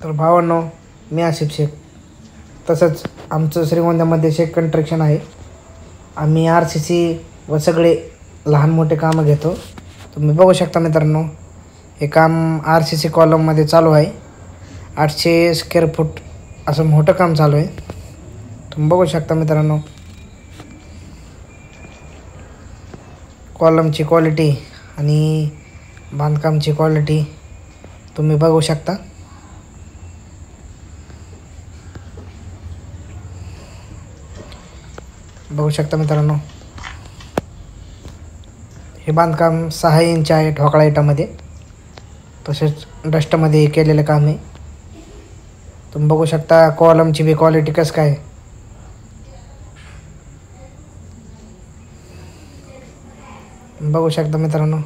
तर भावांनो, मी आसिफ शेख. तसंच आमचं श्रीगोंद्यामध्ये शेख कन्स्ट्रक्शन आहे. आम्ही RCC व सगळे लहान मोठे कामं घेतो. तुम्ही बघू शकता मित्रांनो, हे काम RCC कॉलममध्ये चालू आहे. 800 स्क्वेअर फूट असं मोठं काम चालू आहे. तुम्ही बघू शकता मित्रांनो, कॉलमची क्वालिटी आणि बांधकामची क्वालिटी तुम्ही बघू शकता. बघू शकता मित्रांनो, हे बांधकाम 6 इंच आहे ढोकळा इटामध्ये. तसेच डस्टमध्ये केलेलं काम आहे. तुम्ही बघू शकता कॉलमची बी क्वालिटी कसं काय. बघू शकता मित्रांनो,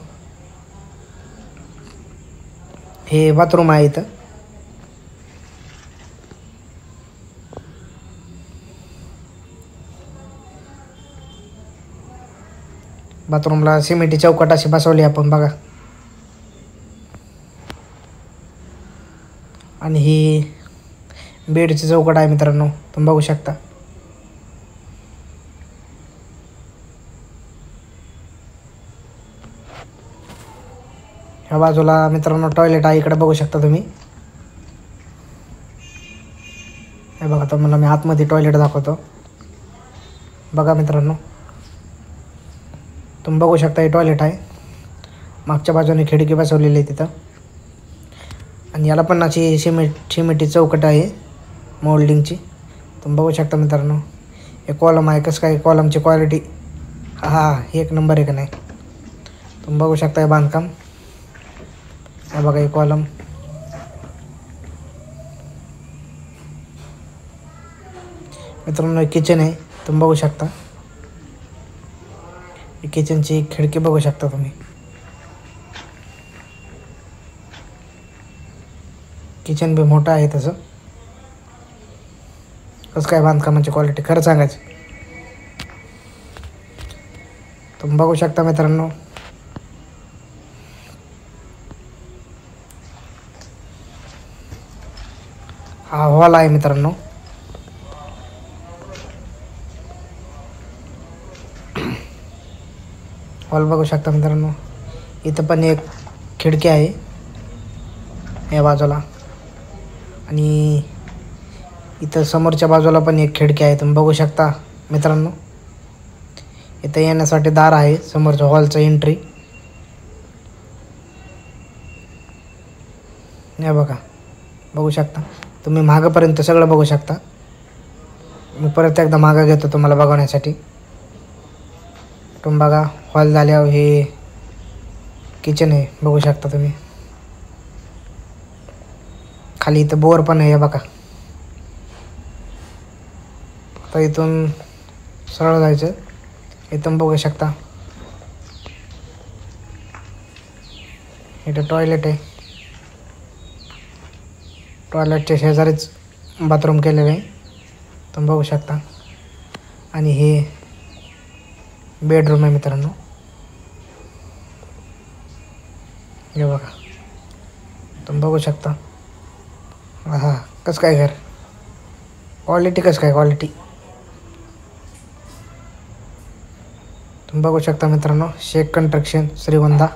हे बाथरूम आहे. इथं बाथरूमला सिमेंटची चौकट अशी बसवली आपण बघा. आणि ही बेडची चौकट आहे मित्रांनो, तुम्ही बघू शकता. ह्या बाजूला मित्रांनो टॉयलेट आहे. इकडे बघू शकता तुम्ही. हे बघा, तुम्हाला मी आतमध्ये टॉयलेट दाखवतो. बघा मित्रांनो, तुम्ही बघू शकता हे टॉयलेट आहे. मागच्या बाजूने खिडकी बसवलेली आहे तिथं. आणि याला पण अशी सिमेंटची चौकट आहे मोल्डिंगची. तुम्ही बघू शकता मित्रांनो, हे कॉलम आहे. कसं काय कॉलमची क्वालिटी, एक नंबर आहे का नाही. तुम्ही बघू शकता हे बांधकाम. हे बघा हे कॉलम. मित्रांनो हे किचन आहे. तुम्ही बघू शकता किचनची खिडकी बघू शकता तुम्ही. किचन बी मोठं आहे तसं. कसं काय बांधकामाची क्वालिटी खरं सांगायचं. तुम्ही बघू शकता मित्रांनो, हा हॉल आहे मित्रांनो. हॉल बघू शकता मित्रांनो. इथं पण एक खिडकी आहे या बाजूला. आणि इथं समोरच्या बाजूला पण एक खिडकी आहे. तुम्ही बघू शकता मित्रांनो, इथं येण्यासाठी दार आहे समोरच्या हॉलचं एंट्री. हे बघा, बघू शकता तुम्ही. मागंपर्यंत सगळं बघू शकता. मी परत एकदा मागं घेतो तुम्हाला बघण्यासाठी. तुम्ही बघा, हॉल झाल्यावर हे किचन आहे. बघू शकता तुम्ही. खाली इथं बोर पण आहे बघा. आता इथून सरळ जायचं. इथून बघू शकता इथं टॉयलेट आहे. टॉयलेटच्या शेजारीच बाथरूम केलेलं आहे. तुम्ही बघू शकता. आणि हे बेडरूम आहे मित्रांनो. हे बघा, तुम्ही बघू शकता. कसं काय घर, क्वालिटी कसं काय क्वालिटी. तुम्ही बघू शकता मित्रांनो, शेख कन्स्ट्रक्शन श्रीगोंदा.